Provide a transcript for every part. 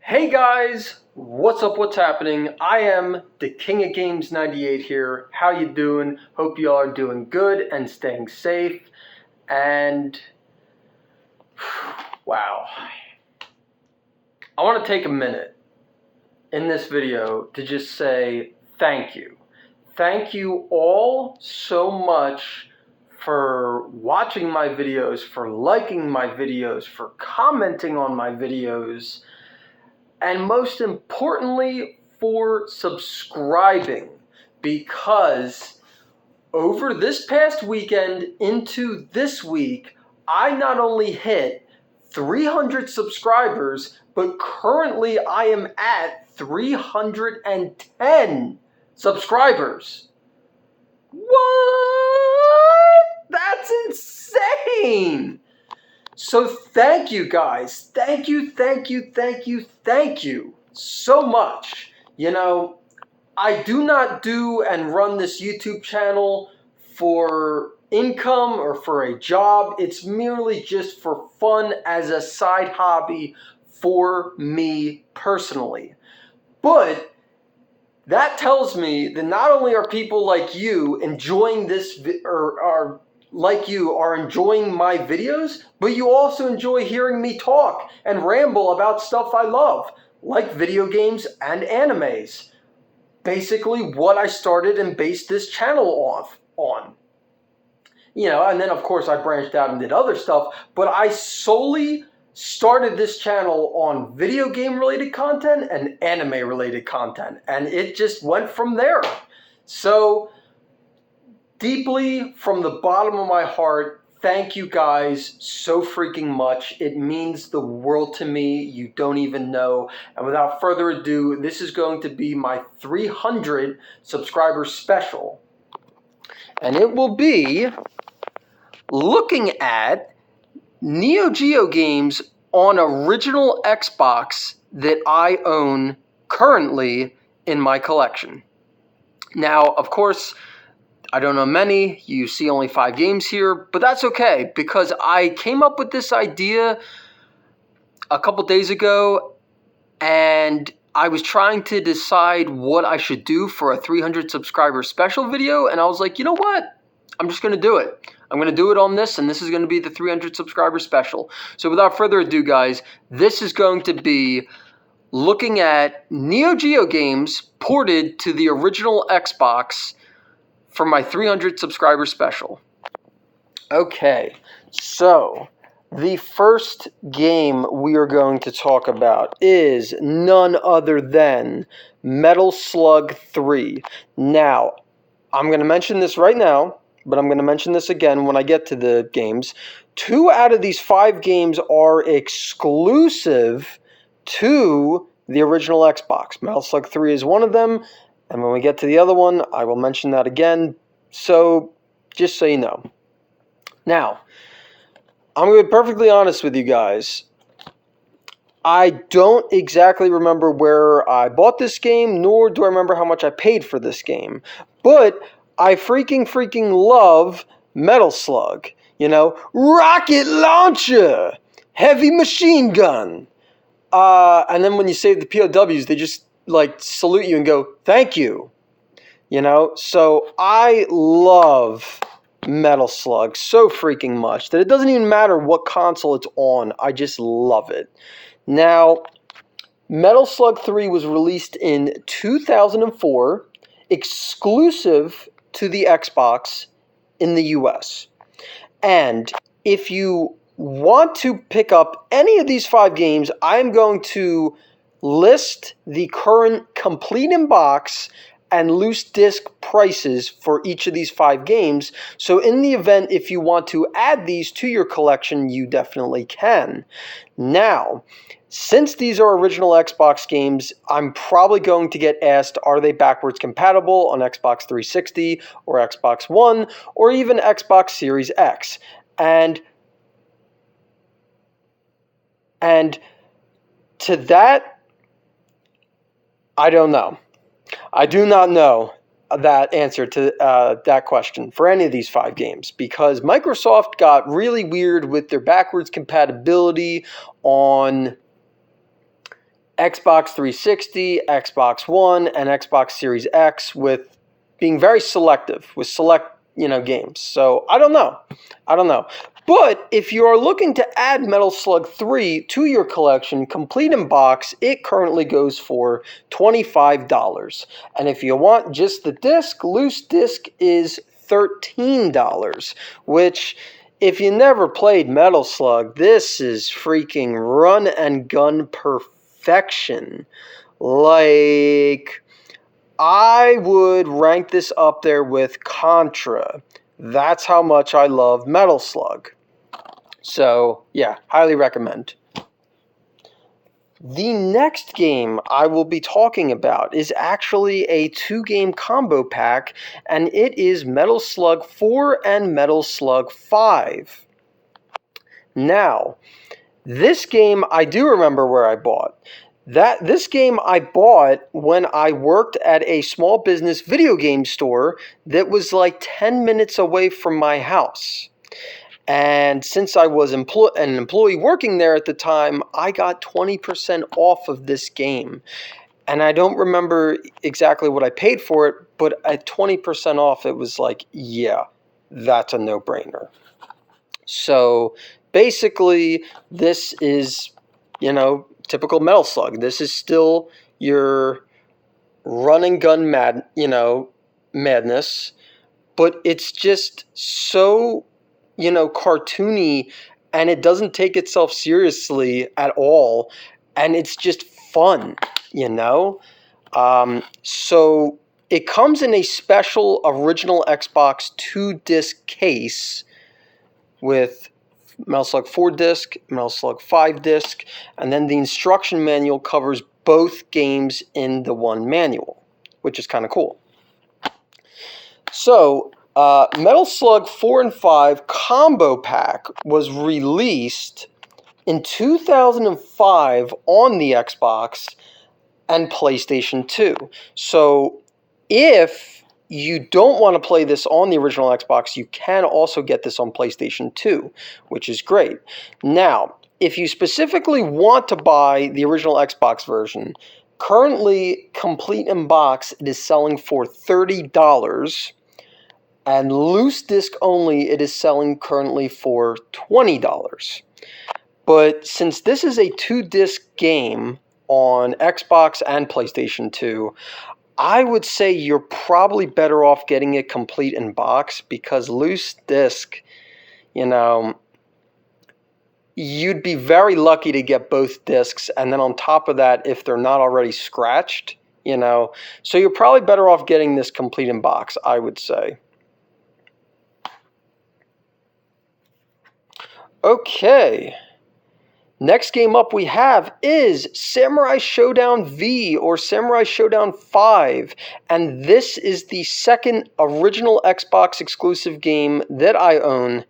Hey guys, what's up, what's happening? I am the King of Games 98 here. How you doing? Hope you all are doing good and staying safe. And wow. I want to take a minute in this video to just say thank you. Thank you all so much for watching my videos, for liking my videos, for commenting on my videos, and most importantly, for subscribing, because over this past weekend into this week, I not only hit 300 subscribers, but currently I am at 310 subscribers. What? That's insane! So thank you guys. Thank you so much. You know, I do not do and run this YouTube channel for income or for a job. It's merely just for fun as a side hobby for me personally. But that tells me that not only are people like you enjoying this are enjoying my videos, but you also enjoy hearing me talk and ramble about stuff I love, like video games and animes. Basically what I started and based this channel on. You know, and then of course I branched out and did other stuff, but I solely started this channel on video game related content and anime related content, and it just went from there. So deeply from the bottom of my heart, thank you guys so freaking much. It means the world to me. You don't even know. And without further ado, this is going to be my 300 subscriber special. And it will be looking at Neo Geo games on original Xbox that I own currently in my collection. Now, of course, I don't know many. You see only 5 games here, but that's okay because I came up with this idea a couple days ago and I was trying to decide what I should do for a 300 subscriber special video, and I was like, you know what? I'm just going to do it. I'm going to do it on this, and this is going to be the 300 subscriber special. So without further ado, guys, this is going to be looking at Neo Geo games ported to the original Xbox for my 300 subscriber special. Okay, so the first game we are going to talk about is none other than Metal Slug 3. Now, I'm going to mention this right now, but I'm going to mention this again when I get to the games. 2 out of these 5 games are exclusive to the original Xbox. Metal Slug 3 is one of them, and when we get to the other one, I will mention that again. So, just so you know. Now, I'm going to be perfectly honest with you guys. I don't exactly remember where I bought this game, nor do I remember how much I paid for this game. But I freaking love Metal Slug. You know, rocket launcher, heavy machine gun. And then when you save the POWs, they just like salute you and go, thank you. You know, so I love Metal Slug so freaking much that it doesn't even matter what console it's on. I just love it. Now, Metal Slug 3 was released in 2004, exclusive to the Xbox in the US. And if you want to pick up any of these 5 games, I'm going to list the current complete in box and loose disc prices for each of these 5 games. So in the event if you want to add these to your collection, you definitely can. Now, since these are original Xbox games, I'm probably going to get asked, are they backwards compatible on Xbox 360 or Xbox One or even Xbox Series X? And to that, I don't know. I do not know that answer to that question for any of these 5 games because Microsoft got really weird with their backwards compatibility on Xbox 360, Xbox One, and Xbox Series X, with being very selective with select, games. So I don't know. But if you are looking to add Metal Slug 3 to your collection, complete in box, it currently goes for $25. And if you want just the disc, loose disc is $13, which, if you never played Metal Slug, this is freaking run and gun perfection. Like, I would rank this up there with Contra. That's how much I love Metal Slug. So, yeah, highly recommend. The next game I will be talking about is actually a 2-game combo pack, and it is Metal Slug 4 and Metal Slug 5. Now, this game I do remember where I bought. This game I bought when I worked at a small business video game store that was like 10 minutes away from my house. And since I was an employee working there at the time, I got 20% off of this game. And I don't remember exactly what I paid for it, but at 20% off, it was like, yeah, that's a no-brainer. So basically, this is, typical Metal Slug. This is still your run and gun madness, but it's just so, cartoony, and it doesn't take itself seriously at all, and it's just fun, So it comes in a special original Xbox 2-disc case with Metal Slug 4 disc, Metal Slug 5 disc, and then the instruction manual covers both games in the one manual, which is kind of cool. So, Metal Slug 4 and 5 Combo Pack was released in 2005 on the Xbox and PlayStation 2. So, if you don't want to play this on the original Xbox, you can also get this on PlayStation 2, which is great. Now, if you specifically want to buy the original Xbox version, currently complete in box, it is selling for $30. And loose disc only, it is selling currently for $20. But since this is a 2-disc game on Xbox and PlayStation 2, I would say you're probably better off getting it complete in box, because loose disc, you'd be very lucky to get both discs, and then on top of that, if they're not already scratched, so you're probably better off getting this complete in box, I would say. Okay. Next game up we have is Samurai Shodown V, or Samurai Shodown 5, and this is the second original Xbox exclusive game that I own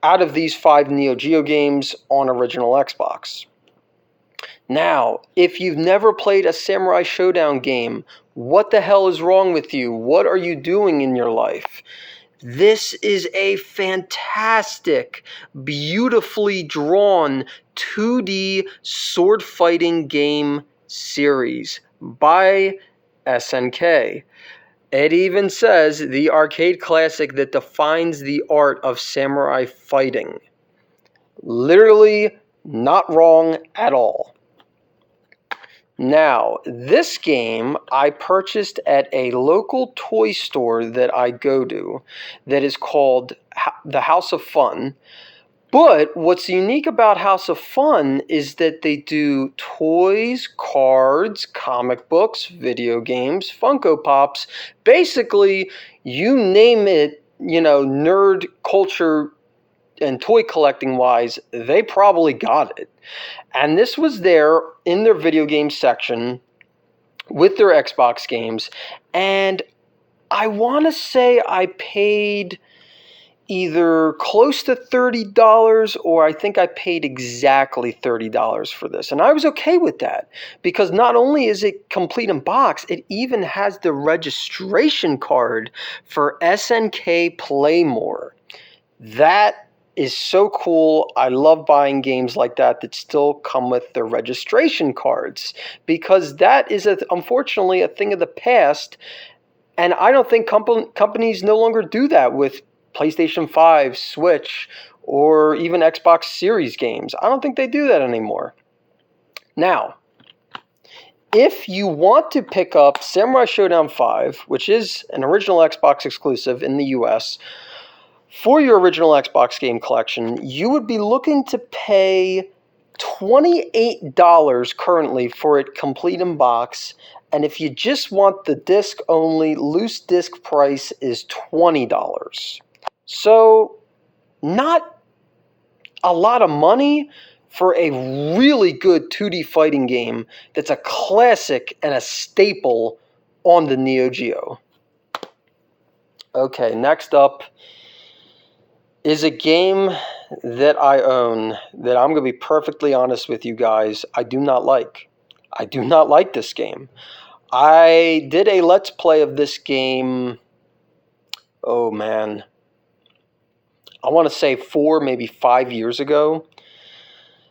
out of these 5 Neo Geo games on original Xbox. Now, if you've never played a Samurai Shodown game, what the hell is wrong with you? What are you doing in your life? This is a fantastic, beautifully drawn 2D sword fighting game series by SNK. It even says the arcade classic that defines the art of samurai fighting. Literally not wrong at all. Now, this game I purchased at a local toy store that I go to that is called the House of Fun. But what's unique about House of Fun is that they do toys, cards, comic books, video games, Funko Pops. Basically, you name it, nerd culture and toy collecting wise, they probably got it. And this was there in their video game section with their Xbox games. And I want to say I paid either close to $30, or I think I paid exactly $30 for this. And I was okay with that, because not only is it complete in box, it even has the registration card for SNK Play More. That is so cool. I love buying games like that still come with their registration cards, because that is unfortunately a thing of the past, and I don't think companies no longer do that with PlayStation 5, Switch, or even Xbox Series games. I don't think they do that anymore. Now, if you want to pick up Samurai Showdown 5, which is an original Xbox exclusive in the US, for your original Xbox game collection, you would be looking to pay $28 currently for it complete in box. And if you just want the disc only, loose disc price is $20. So, not a lot of money for a really good 2D fighting game that's a classic and a staple on the Neo Geo. Okay, next up is a game that I own that I'm going to be perfectly honest with you guys, I do not like. I do not like this game. I did a Let's Play of this game, oh man, I want to say 4, maybe 5 years ago.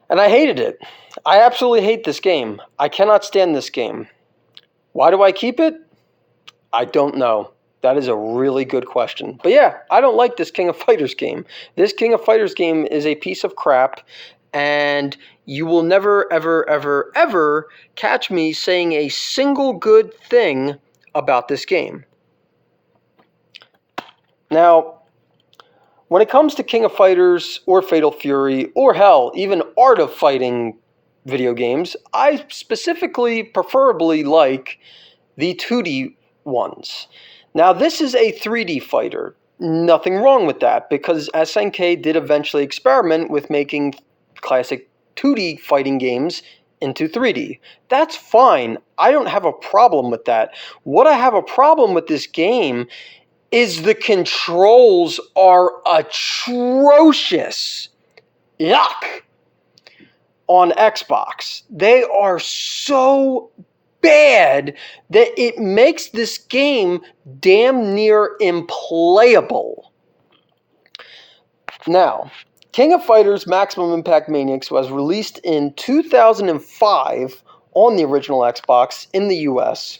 And I hated it. I absolutely hate this game. I cannot stand this game. Why do I keep it? I don't know. That is a really good question. But yeah, I don't like this King of Fighters game. This King of Fighters game is a piece of crap, and you will never, ever, ever, ever catch me saying a single good thing about this game. Now, when it comes to King of Fighters or Fatal Fury, or hell, even Art of Fighting video games, I specifically, preferably like the 2D ones. Now, this is a 3D fighter. Nothing wrong with that, because SNK did eventually experiment with making classic 2D fighting games into 3D. That's fine. I don't have a problem with that. What I have a problem with this game is the controls are atrocious. Yuck! On Xbox. They are so bad that it makes this game damn near implayable. Now, King of Fighters Maximum Impact Maniacs was released in 2005 on the original Xbox in the US.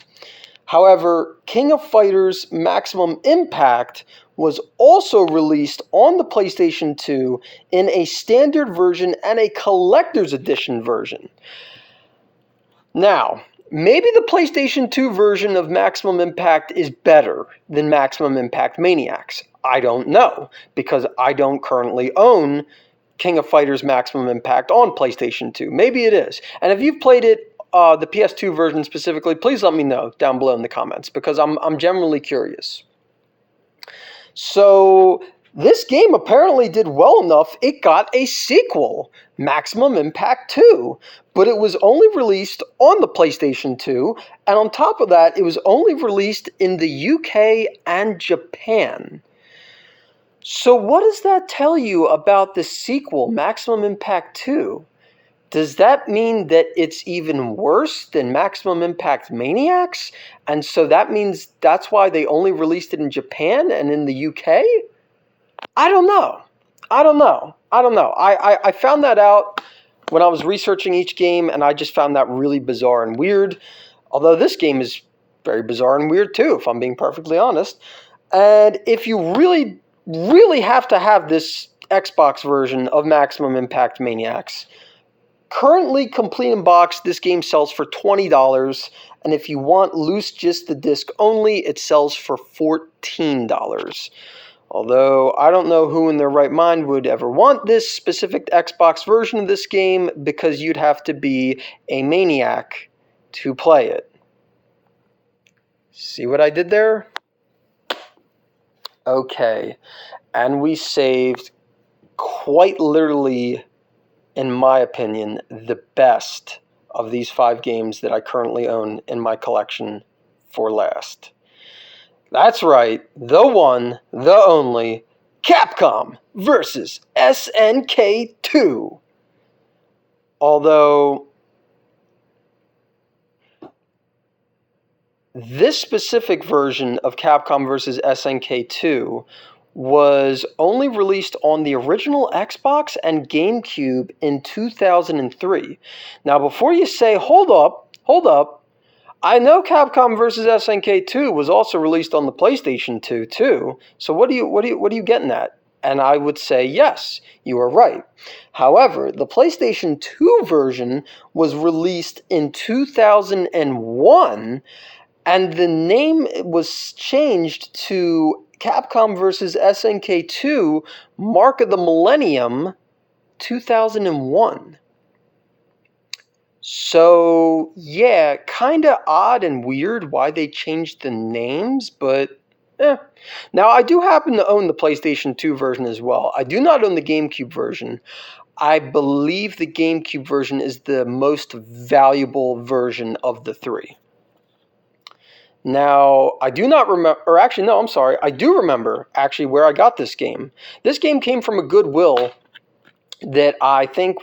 However, King of Fighters Maximum Impact was also released on the PlayStation 2 in a standard version and a collector's edition version. Now, maybe the PlayStation 2 version of Maximum Impact is better than Maximum Impact Maniacs. I don't know, because I don't currently own King of Fighters Maximum Impact on PlayStation 2. Maybe it is. And if you've played it, the PS2 version specifically, please let me know down below in the comments, because I'm genuinely curious. So, this game apparently did well enough, it got a sequel, Maximum Impact 2, but it was only released on the PlayStation 2, and on top of that, it was only released in the UK and Japan. So what does that tell you about the sequel, Maximum Impact 2? Does that mean that it's even worse than Maximum Impact Maniacs? And so that means that's why they only released it in Japan and in the UK? I don't know. I found that out when I was researching each game, and I just found that really bizarre and weird. Although this game is very bizarre and weird too, if I'm being perfectly honest. And if you really, really have to have this Xbox version of Maximum Impact Maniacs, currently complete in box, this game sells for $20, and if you want loose just the disc only, it sells for $14. Although, I don't know who in their right mind would ever want this specific Xbox version of this game, because you'd have to be a maniac to play it. See what I did there? Okay, and we saved quite literally, in my opinion, the best of these 5 games that I currently own in my collection for last. That's right, the one, the only, Capcom versus SNK 2. Although, this specific version of Capcom vs. SNK 2 was only released on the original Xbox and GameCube in 2003. Now, before you say, hold up, I know Capcom vs. SNK 2 was also released on the PlayStation 2 too. So what are you getting at? And I would say yes, you are right. However, the PlayStation 2 version was released in 2001, and the name was changed to Capcom vs. SNK 2 Mark of the Millennium 2001. So, yeah, kind of odd and weird why they changed the names, but eh. Now, I do happen to own the PlayStation 2 version as well. I do not own the GameCube version. I believe the GameCube version is the most valuable version of the three. Now, I do not remember, or actually, no, I'm sorry. I do remember actually where I got this game. This game came from a Goodwill that I think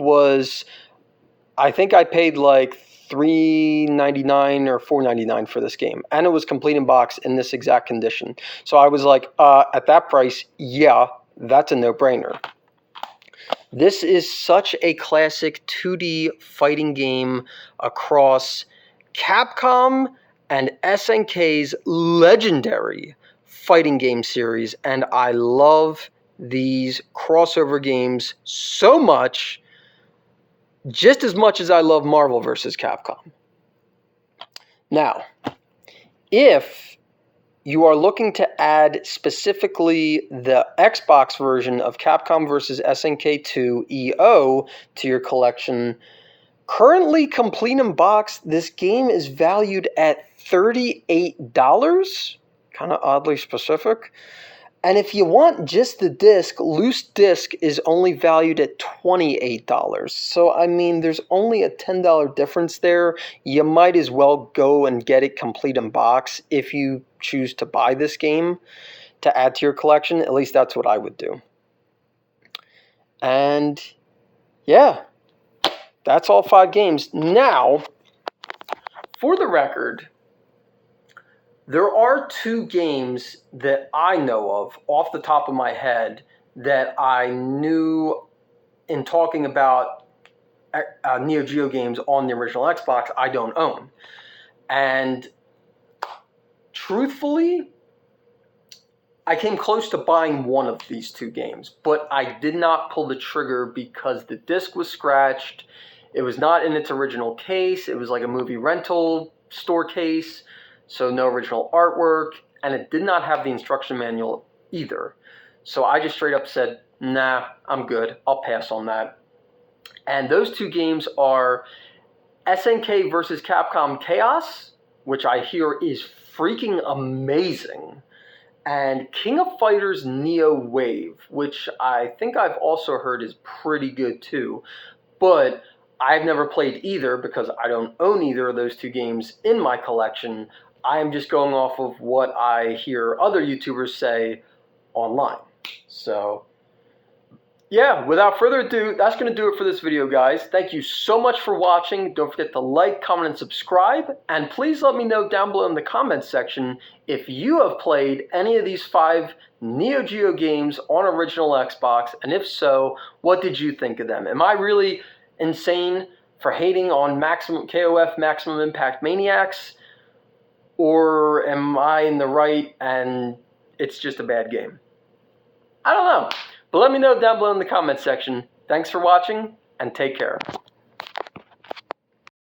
I paid like $3.99 or $4.99 for this game, and it was complete in box in this exact condition. So I was like, at that price, yeah, that's a no-brainer. This is such a classic 2D fighting game across Capcom and SNK's legendary fighting game series, and I love these crossover games so much, just as much as I love Marvel vs. Capcom. Now, if you are looking to add specifically the Xbox version of Capcom vs. SNK 2 EO to your collection, currently complete in box, this game is valued at $38, kind of oddly specific. And if you want just the disc, loose disc is only valued at $28. So, I mean, there's only a $10 difference there. You might as well go and get it complete in box if you choose to buy this game to add to your collection. At least that's what I would do. And yeah, that's all 5 games. Now, for the record, there are 2 games that I know of off the top of my head that I knew in talking about Neo Geo games on the original Xbox I don't own. And truthfully, I came close to buying one of these 2 games, but I did not pull the trigger because the disc was scratched. It was not in its original case. It was like a movie rental store case. So no original artwork, and it did not have the instruction manual either. So I just straight up said, nah, I'm good. I'll pass on that. And those 2 games are SNK vs. Capcom Chaos, which I hear is freaking amazing, and King of Fighters Neo Wave, which I think I've also heard is pretty good too. But I've never played either because I don't own either of those 2 games in my collection. I am just going off of what I hear other YouTubers say online. So, yeah, without further ado, that's going to do it for this video, guys. Thank you so much for watching. Don't forget to like, comment, and subscribe. And please let me know down below in the comments section if you have played any of these 5 Neo Geo games on original Xbox. And if so, what did you think of them? Am I really insane for hating on KOF Maximum Impact Maniacs? Or am I in the right and it's just a bad game? I don't know. But let me know down below in the comments section. Thanks for watching, and take care.